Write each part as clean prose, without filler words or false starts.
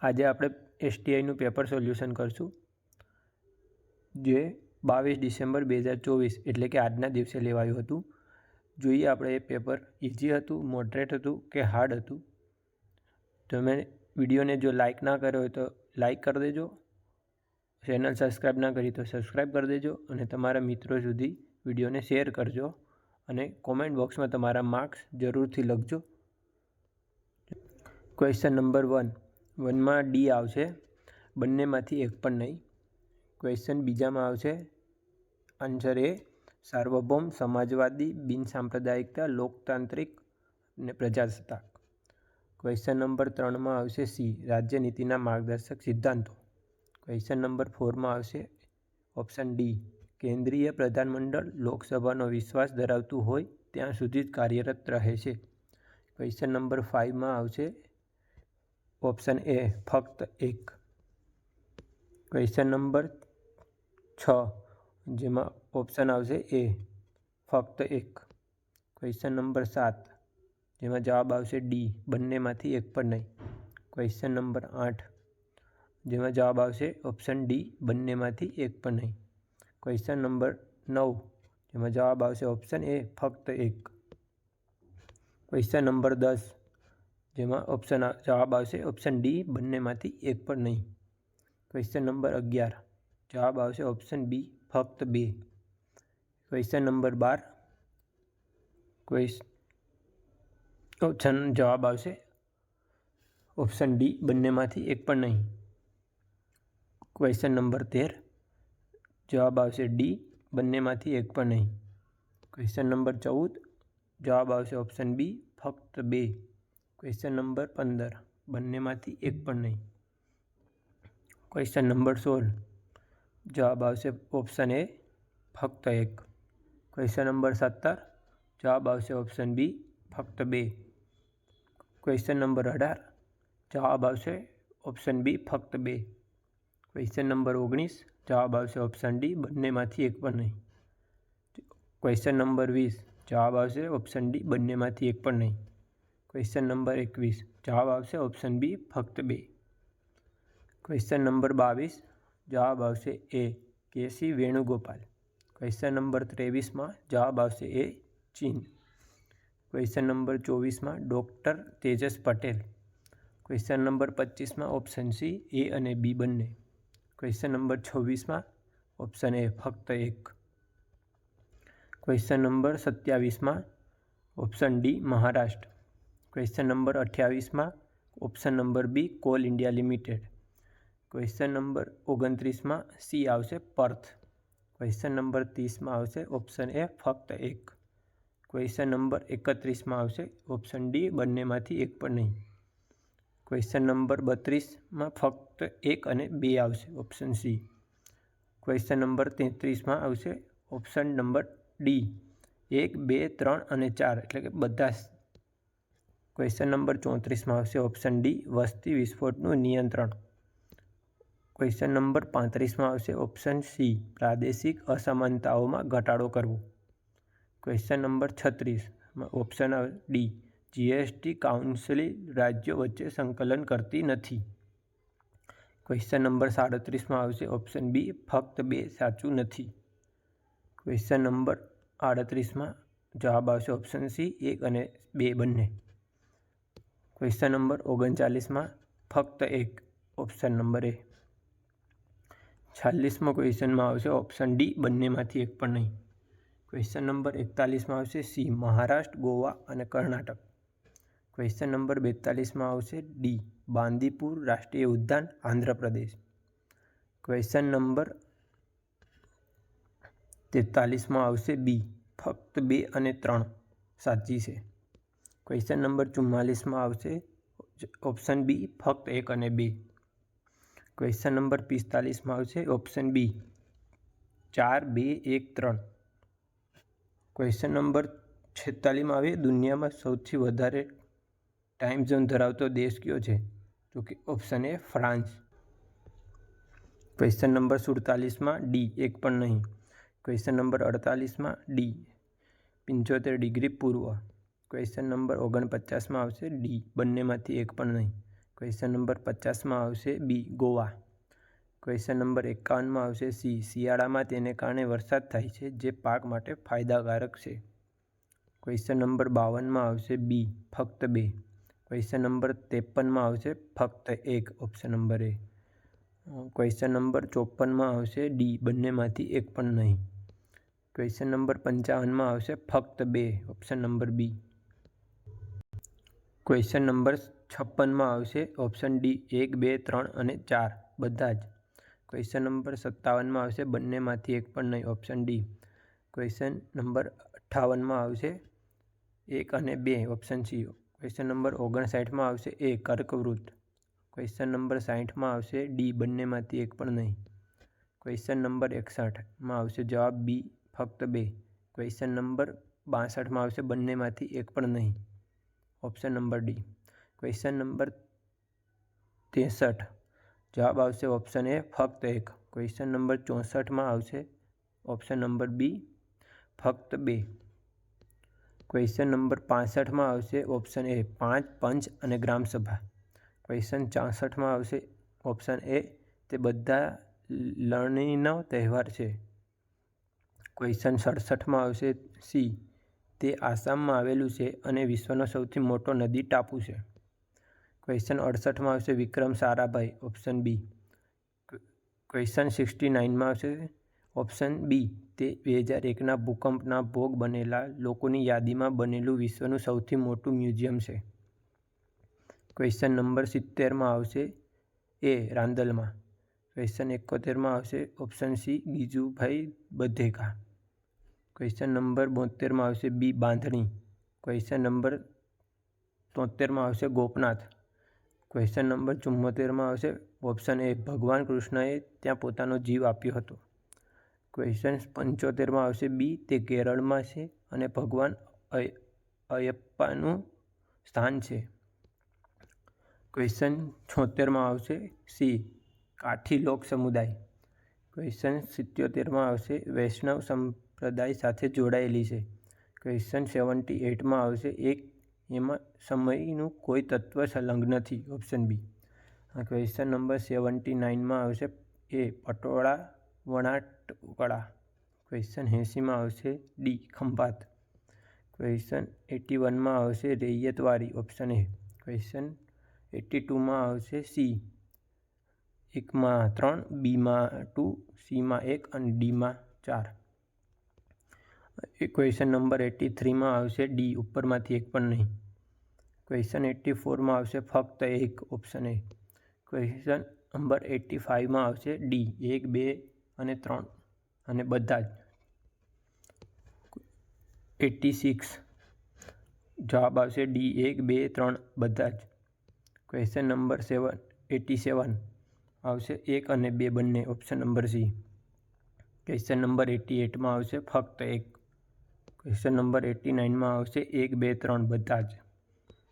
આજે આપણે STIનું paper solution કરશું, જે 22 ડિસેમ્બર 2024 એટલે કે આજના દિવસે લેવાયું હતું. જોઈએ આપણે એ પેપર ઇઝી હતું, મોડરેટ હતું કે હાર્ડ હતું. તમે વિડીયોને જો લાઇક ના કર્યો હોય તો લાઇક કરી દેજો, ચેનલ સબસ્ક્રાઈબ ના કરી તો સબસ્ક્રાઈબ કરી દેજો અને તમારા મિત્રો સુધી વિડીયોને શેર કરજો અને કોમેન્ટ બોક્સમાં તમારા માર્ક્સ જરૂરથી લખજો. ક્વેશ્ચન નંબર 1માં ડી આવશે, બંનેમાંથી એક પણ નહીં. ક્વેશ્ચન બીજામાં આવશે આન્સર એ, સાર્વભૌમ, સમાજવાદી, બિનસાંપ્રદાયિકતા, લોકતાંત્રિક અને પ્રજાસત્તાક. ક્વેશ્ચન નંબર 3માં આવશે સી, રાજ્યનીતિના માર્ગદર્શક સિદ્ધાંતો. ક્વેશ્ચન નંબર 4માં આવશે ઓપ્શન ડી, કેન્દ્રીય પ્રધાનમંડળ લોકસભાનો વિશ્વાસ ધરાવતું હોય ત્યાં સુધી જ કાર્યરત રહે છે. ક્વેશ્ચન નંબર 5માં આવશે ઓપ્શન એ, ફક્ત એક. ક્વેશ્ચન નંબર 6, જેમાં ઓપ્શન આવશે એ, ફક્ત એક. ક્વેશ્ચન નંબર 7, જેમાં જવાબ આવશે ડી, બંનેમાંથી એક પણ નહીં. ક્વેશ્ચન નંબર 8, જેમાં જવાબ આવશે ઓપ્શન ડી, બંનેમાંથી એક પણ નહીં. ક્વેશ્ચન નંબર 9, જેમાં જવાબ આવશે ઓપ્શન એ, ફક્ત એક. ક્વેશ્ચન નંબર 10, જેમાં જવાબ આવશે ઓપ્શન ડી, બંનેમાંથી એક પણ નહીં. ક્વેશ્ચન નંબર 11, જવાબ આવશે ઓપ્શન બી, ફક્ત 2. ક્વેશ્ચન નંબર 12, જવાબ આવશે ઓપ્શન ડી, બંનેમાંથી એક પણ નહીં. ક્વેશ્ચન નંબર 13, જવાબ આવશે ડી, બંનેમાંથી એક પણ નહીં. ક્વેશ્ચન નંબર 14, જવાબ આવશે ઓપ્શન બી, ફક્ત 2. ક્વેશ્ચન નંબર 15, બંનેમાંથી એક પણ નહીં. ક્વેશ્ચન નંબર 16, જવાબ આવશે ઓપ્શન એ, ફક્ત 1. ક્વેશ્ચન નંબર 17, જવાબ આવશે ઓપ્શન બી, ફક્ત 2. ક્વેશ્ચન નંબર 18, જવાબ આવશે ઓપ્શન બી, ફક્ત 2. ક્વેશ્ચન નંબર 19, જવાબ આવશે ઓપ્શન ડી, બંનેમાંથી એક પણ નહીં. ક્વેશ્ચન નંબર 20, જવાબ આવશે ઓપ્શન ડી, બંનેમાંથી એક પણ નહીં. ક્વેશ્ચન નંબર 21, જવાબ આવશે ઓપ્શન બી, ફક્ત 2. ક્વેશ્ચન નંબર 22, જવાબ આવશે A, KC Venugopal. Question number 23માં જવાબ આવશે એ, ચીન. ક્વેશ્ચન નંબર 24માં doctor Tejas Patel. Question number 25માં ઓપ્શન સી, એ અને બી બંને. ક્વેશ્ચન નંબર 26માં ઓપ્શન એ, ફક્ત 1. ક્વેશ્ચન નંબર 27માં option D, Maharashtra. Question number 28માં option number B, Coal India limited. Question number 29માં સી આવશે, પર્થ. ક્વેશ્ચન નંબર 30માં આવશે ઓપ્શન એ, ફક્ત 1. ક્વેશ્ચન નંબર 31માં આવશે ઓપ્શન ડી, બંનેમાંથી એક પણ નહીં. ક્વેશ્ચન નંબર 32માં ફક્ત 1 અને 2 આવશે, ઓપ્શન સી. ક્વેશ્ચન નંબર 33માં આવશે ઓપ્શન નંબર ડી, 1, 2, 3 અને 4 એટલે કે બધા. ક્વેશ્ચન નંબર 34માં આવશે ઓપ્શન ડી, વસ્તી વિસ્ફોટનું નિયંત્રણ. ક્વેશ્ચન નંબર 35માં આવશે ઓપ્શન સી, પ્રાદેશિક અસમાનતાઓમાં ઘટાડો કરવો. ક્વેશ્ચન નંબર 36માં ઓપ્શન ડી, GST કાઉન્સિલ રાજ્યો વચ્ચે સંકલન કરતી નથી. ક્વેશ્ચન નંબર 37માં આવશે ઓપ્શન બી, ફક્ત 2 સાચું નથી. ક્વેશ્ચન નંબર 38માં જવાબ આવશે ઓપ્શન સી, 1 અને 2 બંને. ક્વેશ્ચન નંબર 39માં ફક્ત 1, ઓપ્શન નંબર એ. 46માં ક્વેશ્ચનમાં આવશે ઓપ્શન ડી, બંનેમાંથી એક પણ નહીં. ક્વેશ્ચન નંબર 41માં આવશે સી, મહારાષ્ટ્ર, ગોવા અને કર્ણાટક. ક્વેશ્ચન નંબર 42માં આવશે ડી, બાંદીપુર રાષ્ટ્રીય ઉદ્યાન, આંધ્રપ્રદેશ. ક્વેશ્ચન નંબર 43માં આવશે બી, ફક્ત 2 અને 3 સાચી છે. ક્વેશ્ચન નંબર 44માં આવશે ઓપ્શન બી, ફક્ત 1 અને 2. ક્વેશ્ચન નંબર 45માં આવશે ઓપ્શન બી, 4, 2, 1, 3. ક્વેશ્ચન નંબર 46માં આવે, દુનિયામાં સૌથી વધારે ટાઈમ ઝોન ધરાવતો દેશ કયો છે? તો કે option A, France. Question number 47માં ડી, 1 પણ નહીં. ક્વેશ્ચન નંબર 48માં ડી, 75 ડિગ્રી પૂર્વ. ક્વેશ્ચન નંબર 49માં આવશે ડી, બંનેમાંથી એક પણ નહીં. ક્વેશ્ચન નંબર 50માં આવશે બી ગોવા. ક્વેશ્ચન નંબર 51માં આવશે સી શિયાળામાં તેને કારણે વરસાદ થાય છે જે પાક માટે ફાયદાકારક છે. ક્વેશ્ચન નંબર 52માં આવશે બી ફક્ત 2. ક્વેશ્ચન નંબર 53માં આવશે ફક્ત 1 ઓપ્શન નંબર એ. ક્વેશ્ચન નંબર 54માં આવશે ડી બંનેમાંથી એક પણ નહીં. ક્વેશ્ચન નંબર 55માં આવશે ફક્ત 2 option number B. Question number 56માં આવશે ઓપ્શન ડી 1, 2, 3 અને 4 બધા જ. ક્વેશ્ચન નંબર 57માં આવશે બંનેમાંથી એક પણ નહીં ઓપ્શન ડી. ક્વેશ્ચન નંબર 58માં આવશે 1 અને 2 ઓપ્શન સી. ક્વેશ્ચન નંબર 59માં આવશે એ કર્કવૃત. ક્વેશ્ચન નંબર 60માં આવશે ડી બંનેમાંથી એક પણ નહીં. ક્વેશ્ચન નંબર 61માં આવશે જવાબ બી ફક્ત 2. ક્વેશ્ચન નંબર 62માં આવશે બંનેમાંથી એક પણ નહીં option number D. Question number 63 જવાબ આવશે ઓપ્શન એ ફક્ત 1. ક્વેશ્ચન નંબર 64માં આવશે ઓપ્શન નંબર બી ફક્ત 2. ક્વેશ્ચન નંબર 65માં આવશે ઓપ્શન એ 5 પંચ અને ગ્રામસભા. ક્વેશ્ચન 64માં આવશે ઓપ્શન એ તે બધા લણણીનો તહેવાર છે. ક્વેશ્ચન 67માં આવશે સી તે આસામમાં આવેલું છે અને વિશ્વનો સૌથી મોટો નદી ટાપુ છે. ક્વેશ્ચન 68માં આવશે Vikram Sarabhai option B. Question 69માં આવશે ઓપ્શન બી તે 2001ના ભૂકંપના ભોગ બનેલા લોકોની યાદીમાં બનેલું વિશ્વનું સૌથી મોટું મ્યુઝિયમ છે. ક્વેશ્ચન નંબર 70માં આવશે એ રાંદલમાં. ક્વેશ્ચન 71માં આવશે option C Gijubhai Badheka. Question number 72માં આવશે બી બાંધણી. ક્વેશ્ચન નંબર 73માં આવશે ગોપનાથ. ક્વેશ્ચન નંબર 74માં આવશે ઓપ્શન એ ભગવાન કૃષ્ણએ ત્યાં પોતાનો જીવ આપ્યો હતો. ક્વેશ્ચન 75માં આવશે બી તે કેરળમાં છે અને ભગવાન અયપ્પાનું સ્થાન છે. ક્વેશ્ચન 76માં આવશે સી કાઠી લોક સમુદાય. ક્વેશ્ચન 77માં આવશે વૈષ્ણવ સંપ્રદાય સાથે જોડાયેલી છે. ક્વેશ્ચન 78માં આવશે એક એમાં સમયનું કોઈ તત્વ સંલગ્ન નથી ઓપ્શન બી. ક્વેશ્ચન નંબર 79માં આવશે એ પટોળા વણાટકળા. ક્વેશ્ચન 80માં આવશે ડી ખંભાત. ક્વેશ્ચન 81માં આવશે રૈયતવાડી ઓપ્શન એ. ક્વેશ્ચન 82માં આવશે સી 1માં 3, બીમાં 2, સીમાં 1 અને ડીમાં 4. ક્વેશ્ચન નંબર 83માં આવશે ડી ઉપરમાંથી એક પણ નહીં. ક્વેશ્ચન 84માં આવશે ફક્ત 1 ઓપ્શન એ. ક્વેશ્ચન નંબર 85માં આવશે ડી 1, 2 અને 3 અને બધા જ. 86 જવાબ આવશે ડી 1, 2, 3 બધા જ. ક્વેશ્ચન નંબર 87 આવશે 1 અને 2 બંને option number C. Question number 88માં આવશે ફક્ત 1. ક્વેશ્ચન નંબર 89માં આવશે 1, 2, 3 બધા જ.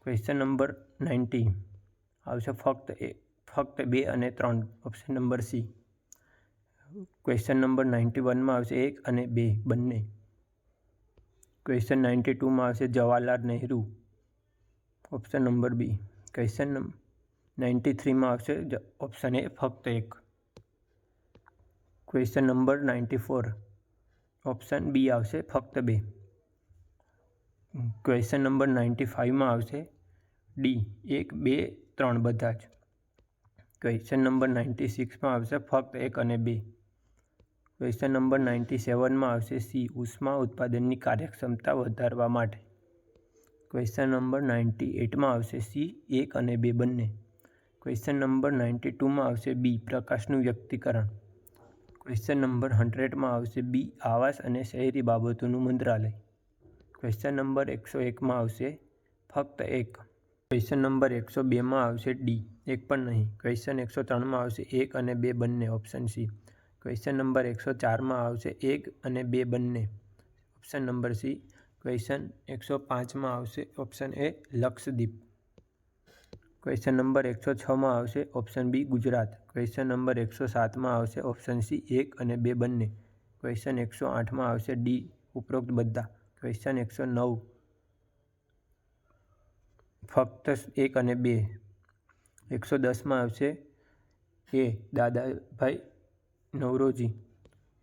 ક્વેશ્ચન નંબર 90 આવશે ફક્ત 2 અને 3 option number C. Question number 91માં આવશે 1 અને 2 બંને. ક્વેશ્ચન 92માં આવશે Jawaharlal Nehru option number B. Question 93માં આવશે ઓપ્શન એ ફક્ત 1. ક્વેશ્ચન નંબર 94 ઓપ્શન બી આવશે ફક્ત 2. ક્વેશ્ચન નંબર 95માં આવશે ડી 1, 2, 3 બધા જ. ક્વેશ્ચન નંબર 96માં આવશે ફક્ત 1 અને 2. ક્વેશ્ચન નંબર 97માં આવશે સી ઉષ્મા ઉત્પાદનની કાર્યક્ષમતા વધારવા માટે. ક્વેશ્ચન નંબર 98માં આવશે સી 1 અને 2 બંને. ક્વેશ્ચન નંબર 92માં આવશે બી પ્રકાશનું વ્યક્તિકરણ. ક્વેશ્ચન નંબર 100માં આવશે બી આવાસ અને શહેરી બાબતોનું મંત્રાલય. ક્વેશ્ચન નંબર 101માં આવશે ફક્ત 1. ક્વેશ્ચન નંબર 102માં આવશે ડી એક પણ નહીં. ક્વેશ્ચન 103માં આવશે 1 અને 2 બંને ઓપ્શન સી. ક્વેશ્ચન નંબર 104માં આવશે 1 અને 2 બંને ઓપ્શન નંબર સી. ક્વેશ્ચન 105માં આવશે option A Lakshadweep. Question number 106માં આવશે option B Gujarat. Question number 107માં આવશે ઓપ્શન સી 1 અને 2 બંને. ક્વેશ્ચન 108માં આવશે ડી ઉપરોક્ત બધા. ક્વેશ્ચન 109 ફક્ત 1 અને 2. 110માં આવશે એ દાદાભાઈ નવરોજી.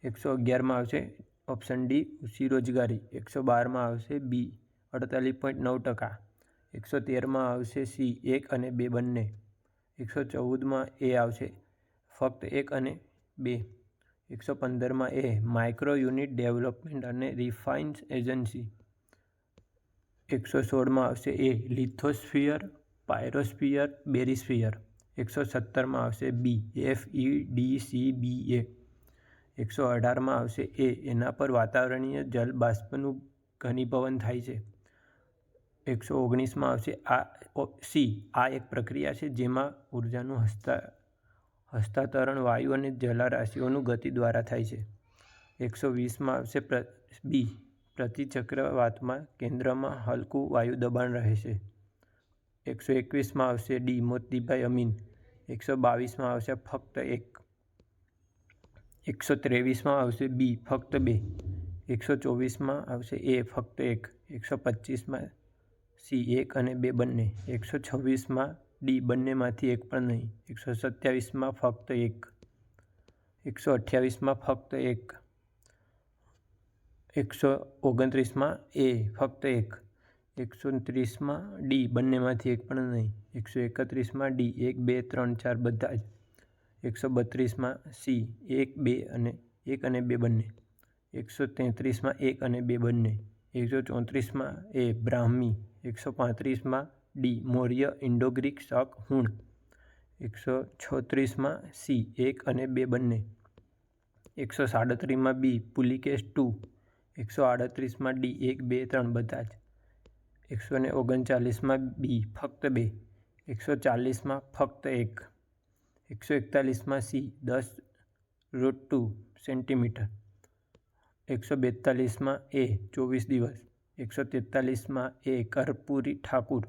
111માં આવશે ઓપ્શન ડી ઉસી રોજગારી. 112માં આવશે બી 48.9%. 113માં આવશે સી 1 અને 2 બંને. 114માં એ આવશે ફક્ત 1 અને 2. 115માં એ માઇક્રો યુનિટ ડેવલપમેન્ટ અને રિફાઇન્સ એજન્સી. 116માં આવશે એ લિથોસ્ફિયર, પાયરોસ્ફિયર, બેરીસ્ફિયર. 117માં આવશે બી FEDCBA. 118માં આવશે એના પર વાતાવરણીય જલ બાષ્પનું ઘનીભવન થાય છે. 119માં આવશે સી આ એક પ્રક્રિયા છે જેમાં ઉર્જાનું હસ્તાંતરણ વાયુ અને જલરાશિઓનું ગતિ દ્વારા થાય છે. 120માં આવશે બી પ્રતિચક્રવાતમાં કેન્દ્રમાં હલકું વાયુ દબાણ રહે છે. 121માં આવશે ડી મોતીભાઈ અમીન. 122માં આવશે ફક્ત 1. 123માં આવશે બી ફક્ત 2. 124માં આવશે એ ફક્ત 1. 125માં સી 1 અને 2 બંને. 126માં ડી બંનેમાંથી એક પણ નહીં. 127માં ફક્ત 1. 128માં ફક્ત 1. 129માં એ ફક્ત 1. 130માં ડી બંનેમાંથી એક પણ નહીં. 131માં ડી 1, 2, 3, 4 બધા જ. 132માં સી 1, 2 અને 1 અને 2 બંને. 133માં 1 અને 2 બંને. 134માં એ બ્રાહ્મી. 135માં D Maurya Indo Greek Shaka Huna. 136માં C 1 અને 2 બંને. 137માં બી પુલિકેશ 2. 138માં ડી 1, 2, 3 બધા જ. 139માં બી ફક્ત 2. 140માં ફક્ત 1. 141માં સી 10√2 સેન્ટીમીટર. 142માં એ 24 દિવસ. 143માં એ કર્પૂરી ઠાકુર.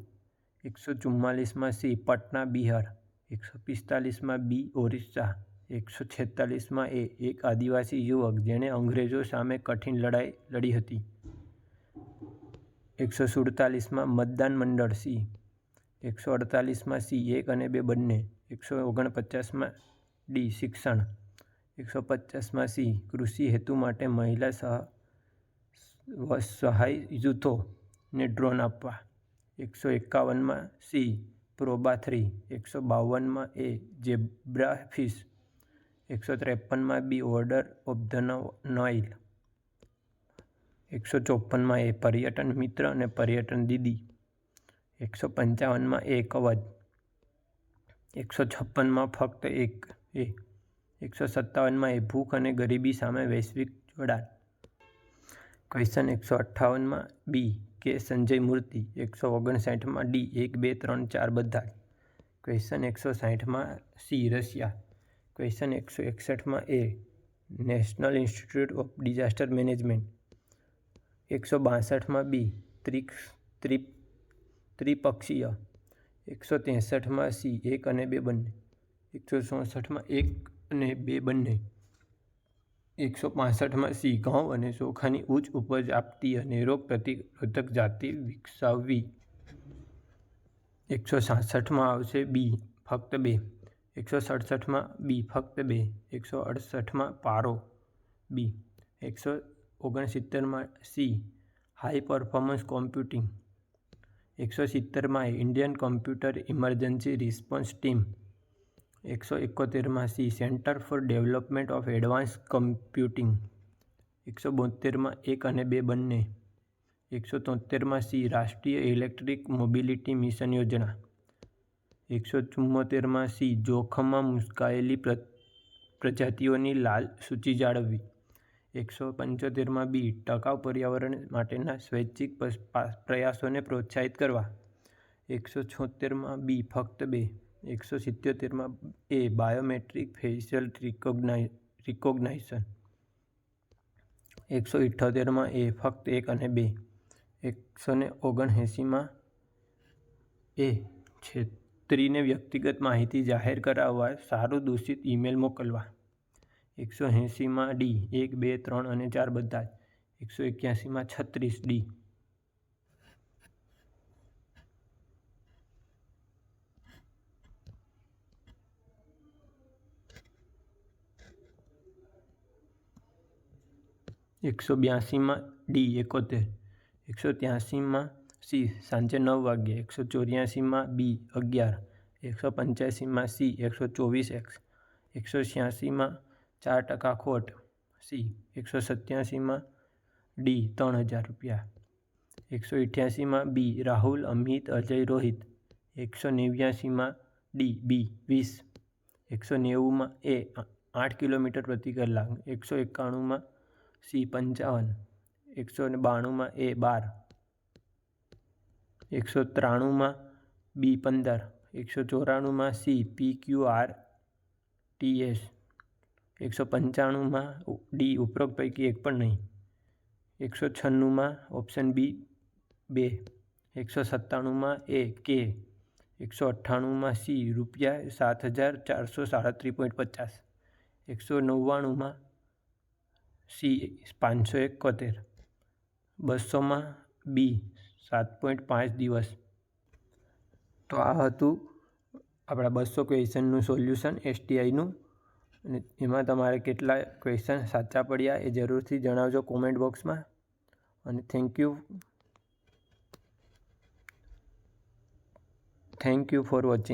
144માં સી પટના બિહાર. 145માં બી ઓરિસ્સા. 146માં એ એક આદિવાસી યુવક જેણે અંગ્રેજો સામે કઠિન લડાઈ લડી હતી. 147માં મતદાન મંડળ સી. 148માં સી 1 અને 2 બંને. 149માં ડી શિક્ષણ. 150માં સી કૃષિ હેતુ માટે મહિલા સહાય જૂથોને ડ્રોન આપવા. 151માં સી પ્રોબા 3. 152માં એ ઝેબ્રા ફિશ. 153માં B order of the Nile. 154માં એ પર્યટન મિત્ર અને પર્યટન દીદી. 155માં એ કવચ. 156માં ફક્ત 1 એ. 157માં એ ભૂખ અને ગરીબી સામે વૈશ્વિક જોડાણ. ક્વેશ્ચન 158માં બી કે સંજય મૂર્તિ. 159માં ડી 1, 2, 3, 4 બધા જ. ક્વેશ્ચન 160માં સી રશિયા. ક્વેશ્ચન 161માં A national institute of disaster management. 162માં બી ત્રિપક્ષીય. 163માં સી 1 અને 2 બંને. 164માં 1 અને 2 બંને. 165માં સી ઘઉં અને ચોખાની ઉચ્ચ ઉપજ આપતી અને રોગ પ્રતિરોધક જાતિ વિકસાવવી. 166માં આવશે બી ફક્ત 2. 167માં બી ફક્ત 2. 168માં પારો બી. 169માં સી હાઈ પરફોર્મન્સ કોમ્પ્યુટિંગ. 170માં Indian computer emergency response team. 171માં C centre for development of advance computing. 172માં 1 અને 2 બંને. 173માં સી રાષ્ટ્રીય ઇલેક્ટ્રિક મોબિલિટી મિશન યોજના. 174માં સી જોખમમાં મુકાયેલી પ્રજાતિઓની લાલ સૂચિ જાળવવી. 175માં બી ટકાઉ પર્યાવરણ માટેના સ્વૈચ્છિક પ્રયાસોને પ્રોત્સાહિત કરવા. 176માં બી ફક્ત 2. 177માં એ બાયોમેટ્રિક ફેશિયલ રિકોગ્નાઇશન. 178માં એ ફક્ત 1 અને 2. 179માં એ છેતરીને વ્યક્તિગત માહિતી જાહેર કરાવવા સારું દૂષિત ઈમેલ મોકલવા. 180માં ડી 1, 2, 3 અને 4 બધા જ. 181માં 36 ડી. 182માં ડી 71, 183માં સી સાંજે 9 વાગ્યે, 184માં બી 11, 185માં સી 124X, 186માં 4% ખોટ સી, 187માં ડી 3000 રૂપિયા, 188માં બી રાહુલ અમિત અજય રોહિત, 189માં ડી બી 20, 190માં એ 8 કિલોમીટર પ્રતિ કલાક, 191માં સી 55, 192માં એ 12, 193માં બી 15, 194માં સી PQRTS, 195માં ડી ઉપરોક્ત પૈકી એક પણ નહીં, 196માં ઓપ્શન બી 2, 197માં એ કે, 198માં સી ₹7,437.50, 199માં સી 571, 200માં બી 7.5 દિવસ. તો આ હતું આપણા 200 ક્વેશ્ચનનું સોલ્યુશન STIનું, અને એમાં તમારે કેટલા ક્વેશ્ચન સાચા પડ્યા એ જરૂરથી જણાવજો કોમેન્ટ બોક્સમાં. અને થેન્ક યુ ફોર વોચિંગ.